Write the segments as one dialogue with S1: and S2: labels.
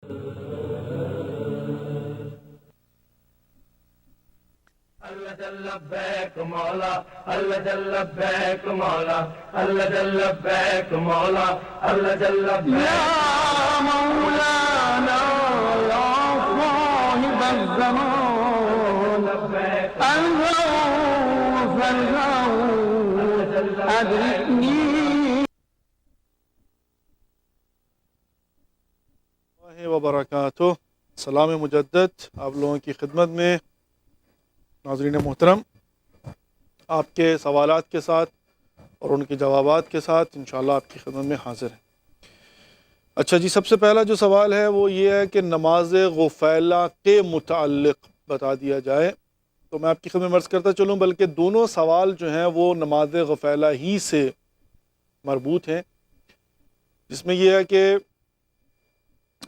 S1: اللہ جل لبیک مولا، اللہ جل لبیک مولا، اللہ جل لبیک مولا، اللہ جل لبیک یا مولانا یا صاحب الزمان لبیک الغوث الغوث ادرکنی
S2: وبرکاتہ۔ سلام مجدد آپ لوگوں کی خدمت میں ناظرین محترم، آپ کے سوالات کے ساتھ اور ان کے جوابات کے ساتھ انشاءاللہ آپ کی خدمت میں حاضر ہیں۔ اچھا جی، سب سے پہلا جو سوال ہے وہ یہ ہے کہ نماز غفیلہ کے متعلق بتا دیا جائے، تو میں آپ کی خدمت میں عرض کرتا چلوں، بلکہ دونوں سوال جو ہیں وہ نماز غفیلہ ہی سے مربوط ہیں، جس میں یہ ہے کہ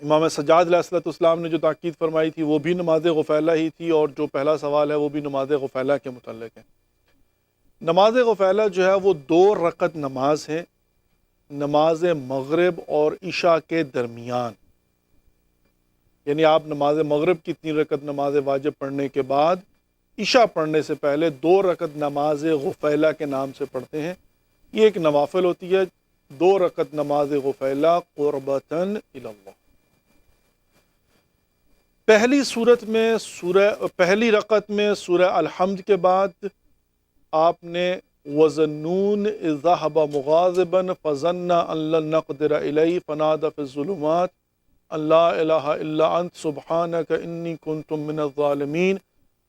S2: امام سجاد علیہ السلام نے جو تاکید فرمائی تھی وہ بھی نماز غفیلہ ہی تھی، اور جو پہلا سوال ہے وہ بھی نماز غفیلہ کے متعلق ہے۔ نماز غفیلہ جو ہے وہ 2 رکعت نماز ہے، نماز مغرب اور عشاء کے درمیان، یعنی آپ نماز مغرب کی 3 رکعت نماز واجب پڑھنے کے بعد عشاء پڑھنے سے پہلے 2 رکعت نماز غفیلہ کے نام سے پڑھتے ہیں۔ یہ ایک نوافل ہوتی ہے، 2 رکعت نماز غفیلہ قربتاً الی اللہ۔ پہلی رکعت میں سورہ الحمد کے بعد آپ نے وَظَنُّونَ إِذْ ذَهَبَ مُغَاضِبًا فَظَنَّ أَن لَّن نَّقْدِرَ عَلَيْهِ فَنَادَىٰ فِي الظُّلُمَاتِ أَن لَّا إِلَٰهَ إِلَّا أَنتَ سُبْحَانَكَ إِنِّي كُنتُ مِنَ الظَّالِمِينَ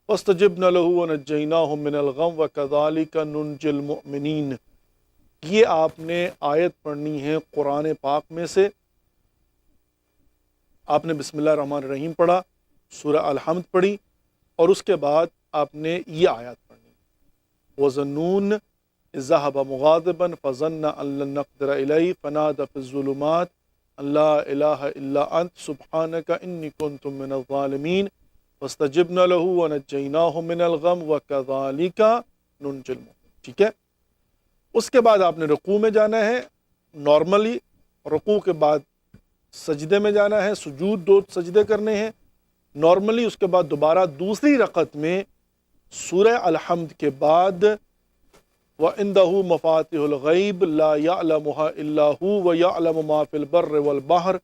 S2: فَاسْتَجَبْنَا لَهُ وَنَجَّيْنَاهُ مِنَ الْغَمِّ وَكَذَٰلِكَ نُنجِي الْمُؤْمِنِينَ۔ یہ آپ نے آیت پڑھنی ہے قرآن پاک میں سے۔ آپ نے بسم اللہ الرحمن الرحیم پڑھا، سورہ الحمد پڑھی، اور اس کے بعد آپ نے یہ آیات پڑھنی، وَظَنُّونَ إِذْ ذَهَبَ مُغَاضِبًا فَظَنَّ أَن لَّن نَّقْدِرَ عَلَيْهِ فَنَادَىٰ فِي الظُّلُمَاتِ أَن لَّا إِلَٰهَ إِلَّا أَنتَ سُبْحَانَكَ إِنِّي كُنتُ مِنَ الظَّالِمِينَ فَاسْتَجَبْنَا لَهُ وَنَجَّيْنَاهُ مِنَ الْغَمِّ وَكَذَٰلِكَ نُنجِي الْمُؤْمِنِينَ۔ ٹھیک ہے، اس کے بعد آپ نے رکوع میں جانا ہے نارملی، رکوع کے بعد سجدے میں جانا ہے، سجود 2 سجدے کرنے ہیں نارملی، اس کے بعد دوبارہ دوسری رکعت میں سورہ الحمد کے بعد وَعِندَهُ مَفَاتِحُ الْغَيْبِ لَا يَعْلَمُهَا إِلَّا هُوَ وَيَعْلَمُ مَا فِي الْبَرِّ وَالْبَحْرِ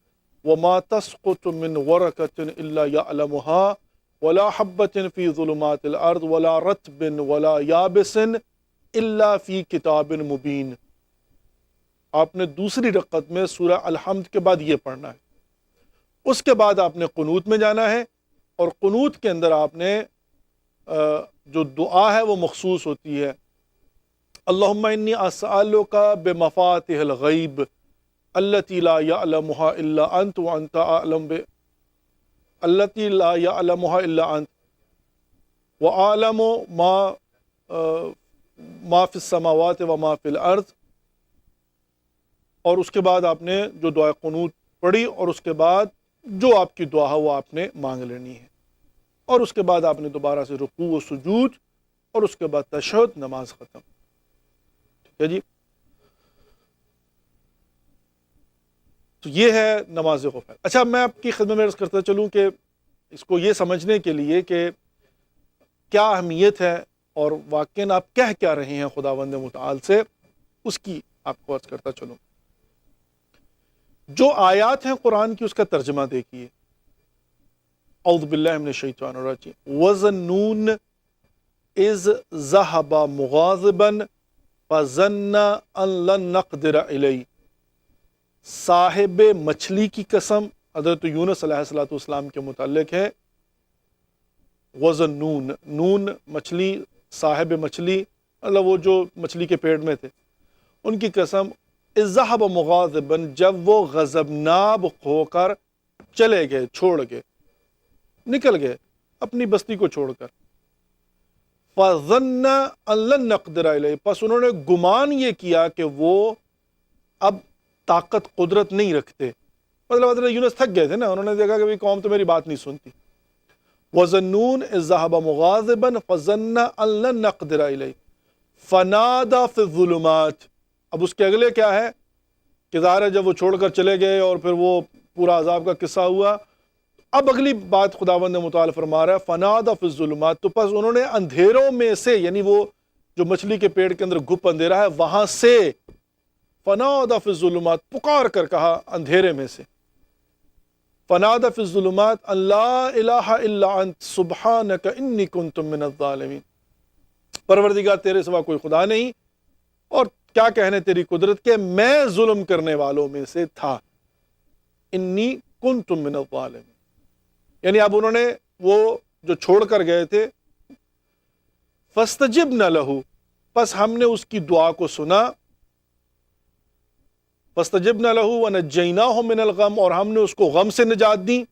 S2: وَمَا تَسْقُطُ مِنْ وَرَقَةٍ إِلَّا يَعْلَمُهَا وَلَا حَبَّةٍ فِي ظُلُمَاتِ الْأَرْضِ وَلَا رَطْبٍ وَلَا يَابِسٍ إِلَّا فِي كِتَابٍ مُبِينٍ۔ آپ نے دوسری رکعت میں سورہ الحمد کے بعد یہ پڑھنا ہے۔ اس کے بعد آپ نے قنوت میں جانا ہے، اور قنوت کے اندر آپ نے جو دعا ہے وہ مخصوص ہوتی ہے، اللہم انی اسألک بمفاتح الغیب التی لا یعلمها الا انت وانت اعلم التی لا یعلمها الا انت وعالم ما فی السماوات وما فی الارض۔ اور اس کے بعد آپ نے جو دعا قنوت پڑھی، اور اس کے بعد جو آپ کی دعا ہے وہ آپ نے مانگ لینی ہے، اور اس کے بعد آپ نے دوبارہ سے رکوع و سجود، اور اس کے بعد تشہد، نماز ختم۔ ٹھیک ہے جی، تو یہ ہے نماز غفیلہ۔ اچھا، میں آپ کی خدمت میں عرض کرتا چلوں کہ اس کو یہ سمجھنے کے لیے کہ کیا اہمیت ہے اور واقعاً آپ کہہ کیا رہے ہیں خداوند متعال سے، اس کی آپ کو عرض کرتا چلوں۔ جو آیات ہیں قرآن کی اس کا ترجمہ دیکھیے، اعوذ باللہ من الشیطان الرجیم، وَظَنُّونَ إِذْ ذَهَبَ مُغَاضِبًا فَظَنَّ أَن لَّن نَّقْدِرَ عَلَيْهِ۔ صاحب مچھلی کی قسم حضرت یونس علیہ السلام کے متعلق ہے، وَظَنُّونَ، نون مچھلی، صاحب مچھلی مطلب وہ جو مچھلی کے پیٹ میں تھے، ان کی قسم، اِذْ ذَهَبَ مُغَاضِبًا، جب وہ غضبناک ہو کر چلے گئے، چھوڑ گئے، نکل گئے اپنی بستی کو چھوڑ کر، فَظَنَّ أَن لَّن نَّقْدِرَ عَلَيْهِ، پس انہوں نے گمان یہ کیا کہ وہ اب طاقت قدرت نہیں رکھتے، مطلب حضرت یونس تھک گئے تھے نا، انہوں نے دیکھا کہ قوم تو میری بات نہیں سنتی۔ وَظَنُّونَ إِذْ ذَهَبَ مُغَاضِبًا فَظَنَّ أَن لَّن نَّقْدِرَ عَلَيْهِ فَنَادَىٰ فِي الظُّلُمَاتِ۔ اب اس کے اگلے کیا ہے کہ ظاہر ہے جب وہ چھوڑ کر چلے گئے اور پھر وہ پورا عذاب کا قصہ ہوا، اب اگلی بات خداوند متعال فرما رہا ہے فنادى فی الظلمات، تو پس انہوں نے اندھیروں میں سے، یعنی وہ جو مچھلی کے پیڑ کے اندر گھپ اندھیرا ہے وہاں سے، فنادى فی الظلمات پکار کر کہا اندھیرے میں سے، فنادى فی الظلمات ان لا الہ الا انت سبحانک انی کنت من الظالمین، پروردگار تیرے سوا کوئی خدا نہیں، اور کیا کہنے تیری قدرت کے، میں ظلم کرنے والوں میں سے تھا، انی کنت من الظالمین، یعنی اب انہوں نے وہ جو چھوڑ کر گئے تھے، فاستجبنا لہ، پس ہم نے اس کی دعا کو سنا، فاستجبنا لہ ونجیناہ من الغم، اور ہم نے اس کو غم سے نجات دی،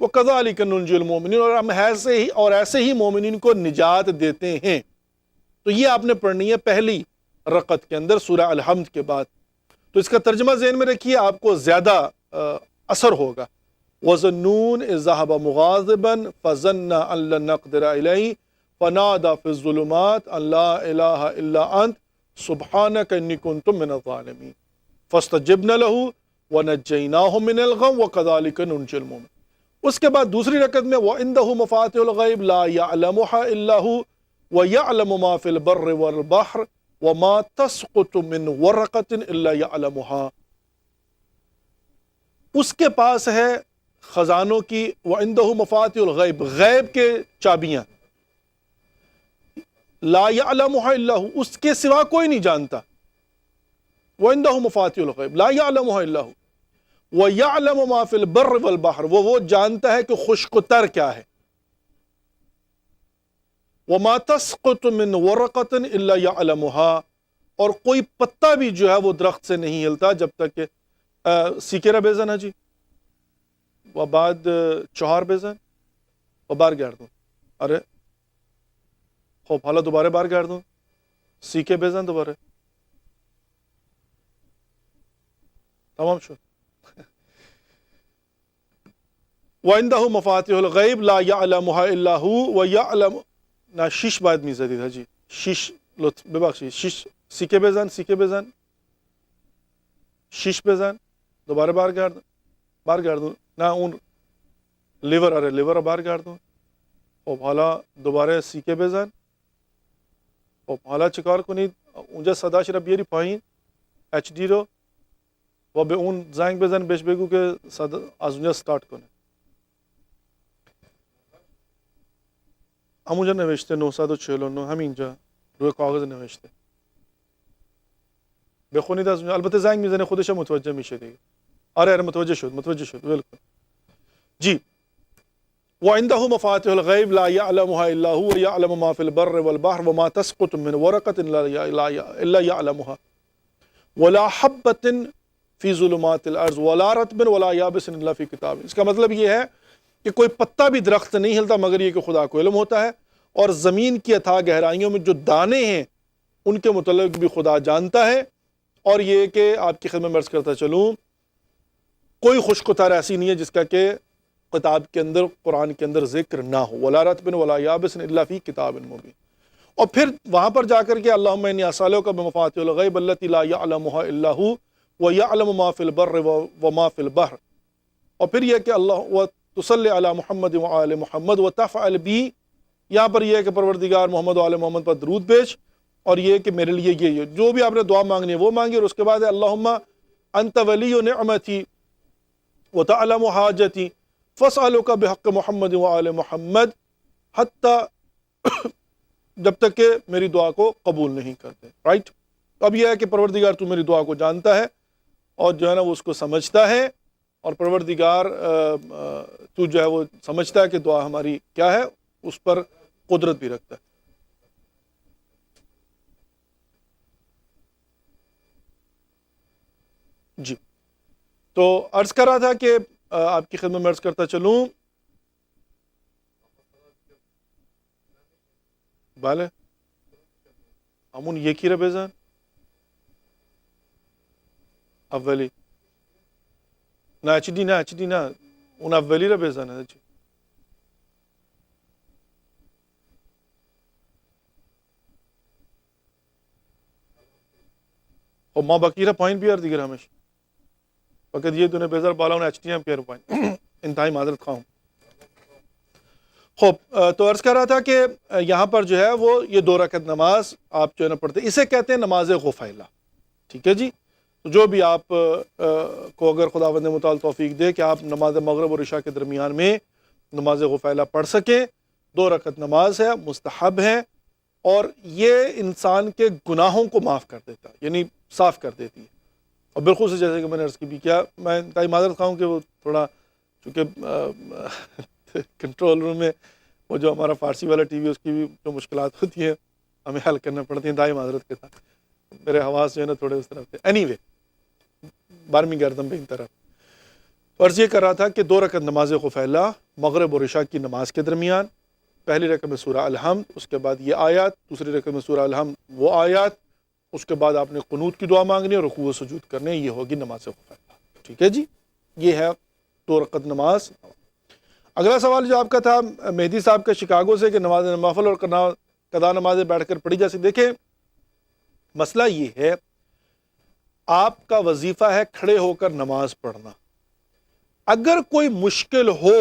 S2: وکذالک ننجی المؤمنین، اور ہم ایسے ہی مومنین کو نجات دیتے ہیں۔ تو یہ آپ نے پڑھنی ہے پہلی رکعت کے اندر سورہ الحمد کے بعد، تو اس کا ترجمہ ذہن میں رکھیے، آپ کو زیادہ اثر ہوگا۔ وَظَنُّونَ إِذْ ذَهَبَ مُغَاضِبًا فَظَنَّ أَن لَّن نَّقْدِرَ عَلَيْهِ فَنَادَىٰ فِي الظُّلُمَاتِ أَن لَّا إِلَٰهَ إِلَّا أَنتَ سُبْحَانَكَ إِنِّي كُنتُ مِنَ الظَّالِمِينَ فَاسْتَجَبْنَا لَهُ وَنَجَّيْنَاهُ مِنَ الْغَمِّ وَكَذَٰلِكَ نُنجِي الْمُؤْمِنِينَ۔ اس کے بعد دوسری رکعت میں وَعِندَهُ مَفَاتِحُ الْغَيْبِ لَا يَعْلَمُهَا إِلَّا هُوَ وَيَعْلَمُ مَا فِي الْبَرِّ وَالْبَحْرِ وَمَا تَسْقُطُ مِنْ وَرَقَةٍ إِلَّا يَعْلَمُهَا، اس کے پاس ہے خزانوں کی، وَعِندَهُ مَفَاتِحُ الْغَيْبِ، غیب کے چابیاں، لا يَعْلَمُهَا إِلَّا هُوَ، اس کے سوا کوئی نہیں جانتا، وَعِندَهُ مَفَاتِحُ الْغَيْبِ لَا يَعْلَمُهَا إِلَّا هُوَ وَيَعْلَمُ مَا فِي الْبَرِّ وَالْبَحْرِ، وہ جانتا ہے کہ خشک و تر کیا ہے، وَمَا تَسْقُطُ مِنْ وَرَقَةٍ إِلَّا يَعْلَمُهَا، اور کوئی پتا بھی جو ہے وہ درخت سے نہیں ہلتا جب تک کہ سیکے را بیزن ہے جی، و بعد چہار بیزن و برگردون، آره خب حالا دوباره برگردون، سیکه بزن دوباره، تمام شد. وعنده مفاتیح الغیب لا یعلمها الا هو ویعلم، نه شیش باید میزدید حاجی، شیش، لطف ببخشید، شیش، سیکه بزن، سیکه بزن، شیش بزن، دوباره برگردون، نه اون لیور، آره لیور رو برگردون. خب حالا دوباره سیکه بزن. خب حالا چیکار کنید؟ اونجا صداش رو بیاری پایین، اچ دی رو، و به اون زنگ بزن، بهش بگو که از اونجا استارت کنه. همونجا نوشته 949، همینجا روی کاغذ نوشته. بخونید از اونجا، البته زنگ میزنه خودش متوجه میشه دیگه. آره متوجه شد بالکل. جی وعنده مفاتيح الغيب لا يعلمها الا هو يعلم ما في البر والبحر وما تسقط من ورقة الا يعلمها ولا حبة في ظلمات الارض ولا رطب ولا يابس الا في كتاب۔ اس کا مطلب یہ ہے کہ کوئی پتا بھی درخت نہیں ہلتا مگر یہ کہ خدا کو علم ہوتا ہے، اور زمین کی اتھاہ گہرائیوں میں جو دانے ہیں ان کے متعلق بھی خدا جانتا ہے، اور یہ کہ آپ کی خدمت میں عرض کرتا چلوں کوئی خشک و تر ایسی نہیں ہے جس کا کہ کتاب کے اندر، قرآن کے اندر ذکر نہ ہو، ولا رطب ولا یابس الا فی کتاب مبین۔ اور پھر وہاں پر جا کر کے اللہم انی اسألک بمفاتیح الغیب التی لا یعلمها الا هو ویعلم ما فی البر وما فی البحر، اور پھر یہ کہ اللہ تصلی علی محمد وآل محمد وتفعل بی، یہاں پر یہ ہے کہ پروردگار محمد و آل محمد پر درود بھیج، اور یہ کہ میرے لیے یہ جو بھی آپ نے دعا مانگنی ہے وہ مانگی، اور اس کے بعد ہے اللہم انت ولی نعمتی وتعلم حاجتی فاسألک بحق محمد وآل محمد حتی، جب تک کہ میری دعا کو قبول نہیں کرتے، رائٹ۔ اب یہ ہے کہ پروردگار تو میری دعا کو جانتا ہے اور جو ہے نا وہ اس کو سمجھتا ہے، اور پروردگار تو جو ہے وہ سمجھتا ہے کہ دعا ہماری کیا ہے، اس پر قدرت بھی رکھتا ہے۔ جی تو عرض کر رہا تھا کہ آپ کی خدمت میں عرض کرتا چلوں، بله همون یکی رو بزن، اولی، نه HD نه اون اولی رو بزنه. خب ما باقی رو پایین بیار دیگه همش، فقط یه دونه بذار بالا، اون HD هم بیار پایین. انتہائی معذرت خواہ ہوں. خوب تو عرض کر رہا تھا کہ یہاں پر جو ہے وہ یہ 2 رکعت نماز آپ جو ہے نا پڑھتے ہیں، اسے کہتے ہیں نماز غفیلہ. ٹھیک ہے جی. تو جو بھی آپ کو اگر خداوند متعال توفیق دے کہ آپ نماز مغرب اور عشاء کے درمیان میں نماز غفیلہ پڑھ سکیں، 2 رکعت نماز ہے، مستحب ہے، اور یہ انسان کے گناہوں کو معاف کر دیتا ہے، یعنی صاف کر دیتی ہے. اور بالخصوص جیسے کہ میں نے عرض کی بھی کیا، میں انتہائی معذرت خواہ ہوں کہ وہ تھوڑا چونکہ کنٹرول روم میں وہ جو ہمارا فارسی والا ٹی وی اس کی بھی جو مشکلات ہوتی ہیں ہمیں حل کرنا پڑتی ہیں، انتہائی معذرت کے ساتھ. میرے حواس جو ہے نا تھوڑے اس طرف تھے. اینی وے 12ویں گردن پہ ان طرف. عرض یہ کر رہا تھا کہ 2 رکعت نماز غفیلہ مغرب اور عشاء کی نماز کے درمیان، پہلی رکعت میں سورہ الحمد، اس کے بعد یہ آیات، دوسری رکعت میں سورہ الحمد وہ آیات، اس کے بعد آپ نے قنوت کی دعا مانگنی اور رکوع و سجود کرنے، یہ ہوگی نماز غفیلہ. ٹھیک ہے جی. یہ ہے 2 رکعت نماز. اگلا سوال جو آپ کا تھا مہدی صاحب کا شکاگو سے کہ نماز نوافل اور قضا نمازیں بیٹھ کر پڑھی جا سکتی. دیکھیں مسئلہ یہ ہے، آپ کا وظیفہ ہے کھڑے ہو کر نماز پڑھنا. اگر کوئی مشکل ہو،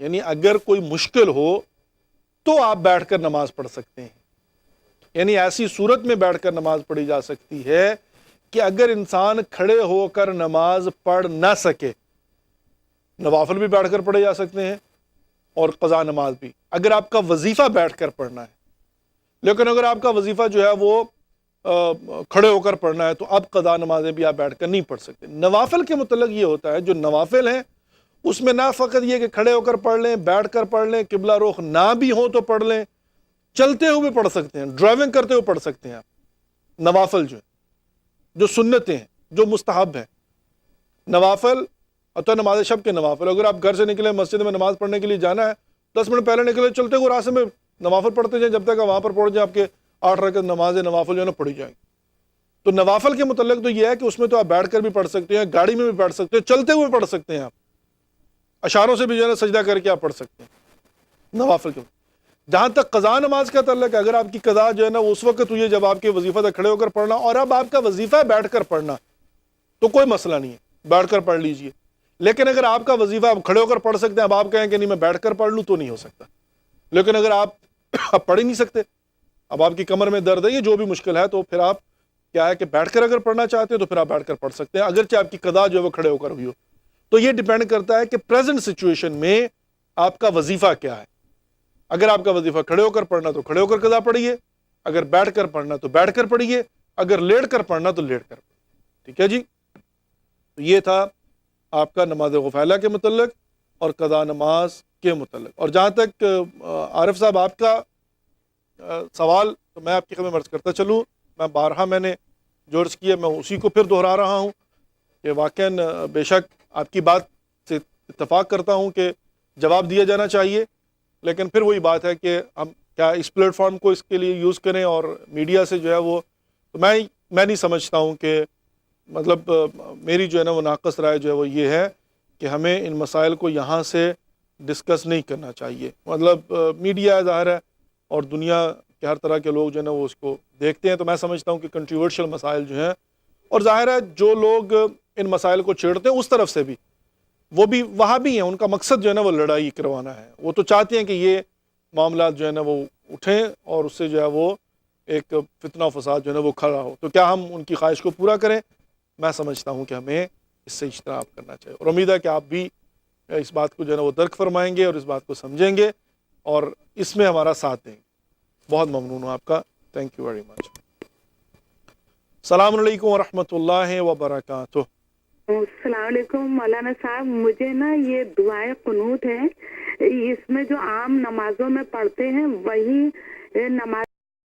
S2: یعنی اگر کوئی مشکل ہو تو آپ بیٹھ کر نماز پڑھ سکتے ہیں. یعنی ایسی صورت میں بیٹھ کر نماز پڑھی جا سکتی ہے کہ اگر انسان کھڑے ہو کر نماز پڑھ نہ سکے، نوافل بھی بیٹھ کر پڑھے جا سکتے ہیں اور قضا نماز بھی، اگر آپ کا وظیفہ بیٹھ کر پڑھنا ہے. لیکن اگر آپ کا وظیفہ جو ہے وہ کھڑے ہو کر پڑھنا ہے تو اب قضا نمازیں بھی آپ بیٹھ کر نہیں پڑھ سکتے. نوافل کے متعلق یہ ہوتا ہے، جو نوافل ہیں اس میں نہ فقط یہ کہ کھڑے ہو کر پڑھ لیں، بیٹھ کر پڑھ لیں، قبلہ رخ نہ بھی ہو تو پڑھ لیں، چلتے ہوئے پڑھ سکتے ہیں، ڈرائیونگ کرتے ہوئے پڑھ سکتے ہیں آپ. نوافل جو سنتیں ہیں، جو مستحب ہیں نوافل، اور نماز شب کے نوافل، اگر آپ گھر سے نکلیں مسجد میں نماز پڑھنے کے لیے جانا ہے، 10 منٹ پہلے نکلے، چلتے ہوئے راستے میں نوافل پڑھتے جائیں جب تک وہاں پر پڑھ جائیں آپ کے 8 رکعت نماز نوافل جو ہے نا پڑھی جائیں. تو نوافل کے متعلق تو یہ ہے کہ اس میں تو آپ بیٹھ کر بھی پڑھ سکتے ہیں، گاڑی میں بھی پڑھ سکتے ہیں، چلتے ہوئے پڑھ سکتے ہیں، آپ اشاروں سے بھی جو ہے نا سجدہ کر کے آپ پڑھ سکتے ہیں نوافل کے. جہاں تک قضا نماز کا تعلق ہے، اگر آپ کی قضا جو ہے نا اس وقت ہوئی ہے جب آپ کے وظیفہ تک کھڑے ہو کر پڑھنا، اور اب آپ کا وظیفہ ہے بیٹھ کر پڑھنا، تو کوئی مسئلہ نہیں ہے، بیٹھ کر پڑھ لیجئے. لیکن اگر آپ کا وظیفہ آپ کھڑے ہو کر پڑھ سکتے ہیں، اب آپ کہیں کہ نہیں میں بیٹھ کر پڑھ لوں، تو نہیں ہو سکتا. لیکن اگر آپ پڑھ ہی نہیں سکتے، اب آپ کی کمر میں درد ہے، یہ جو بھی مشکل ہے، تو پھر آپ کیا ہے کہ بیٹھ کر اگر پڑھنا چاہتے ہیں تو پھر آپ بیٹھ کر پڑھ سکتے ہیں، اگرچہ آپ کی قضا جو ہے وہ کھڑے ہو کر ہوئی ہو. تو یہ ڈیپینڈ کرتا ہے کہ پریزنٹ سچویشن میں آپ کا وظیفہ کیا ہے. اگر آپ کا وظیفہ کھڑے ہو کر پڑھنا تو کھڑے ہو کر قضا پڑھیے، اگر بیٹھ کر پڑھنا تو بیٹھ کر پڑھیے، اگر لیٹ کر پڑھنا تو لیٹ کر پڑھیے. ٹھیک ہے جی. تو یہ تھا آپ کا نماز غفیلہ کے متعلق اور قضا نماز کے متعلق. اور جہاں تک عارف صاحب آپ کا سوال، تو میں آپ کی خدمت میں عرض کرتا چلوں، میں بارہا میں نے جو عرض کیا میں اسی کو پھر دہرا رہا ہوں کہ واقعاً بے شک آپ کی بات سے اتفاق کرتا ہوں کہ جواب دیا جانا چاہیے. لیکن پھر وہی بات ہے کہ ہم کیا اس پلیٹ فارم کو اس کے لیے یوز کریں، اور میڈیا سے جو ہے وہ تو میں نہیں سمجھتا ہوں کہ مطلب میری جو ہے نا وہ ناقص رائے جو ہے وہ یہ ہے کہ ہمیں ان مسائل کو یہاں سے ڈسکس نہیں کرنا چاہیے. مطلب میڈیا ہے ظاہر ہے، اور دنیا کے ہر طرح کے لوگ جو ہے نا وہ اس کو دیکھتے ہیں، تو میں سمجھتا ہوں کہ کنٹروورشل مسائل جو ہیں، اور ظاہر ہے جو لوگ ان مسائل کو چھیڑتے ہیں اس طرف سے بھی وہ بھی وہاں بھی ہیں، ان کا مقصد جو ہے نا وہ لڑائی کروانا ہے. وہ تو چاہتے ہیں کہ یہ معاملات جو ہے نا وہ اٹھیں اور اس سے جو ہے وہ ایک فتنہ و فساد جو ہے نا وہ کھڑا ہو. تو کیا ہم ان کی خواہش کو پورا کریں؟ میں سمجھتا ہوں کہ ہمیں اس سے اجتناب کرنا چاہیے، اور امید ہے کہ آپ بھی اس بات کو جو ہے نا وہ درک فرمائیں گے اور اس بات کو سمجھیں گے اور اس میں ہمارا ساتھ دیں گے. بہت ممنون ہوں آپ کا. Thank you very much. السلام علیکم ورحمۃ اللہ وبرکاتہ.
S3: السلام علیکم مولانا صاحب. مجھے نا یہ دعائے قنوت ہے، اس میں جو عام نمازوں میں پڑھتے ہیں وہی نماز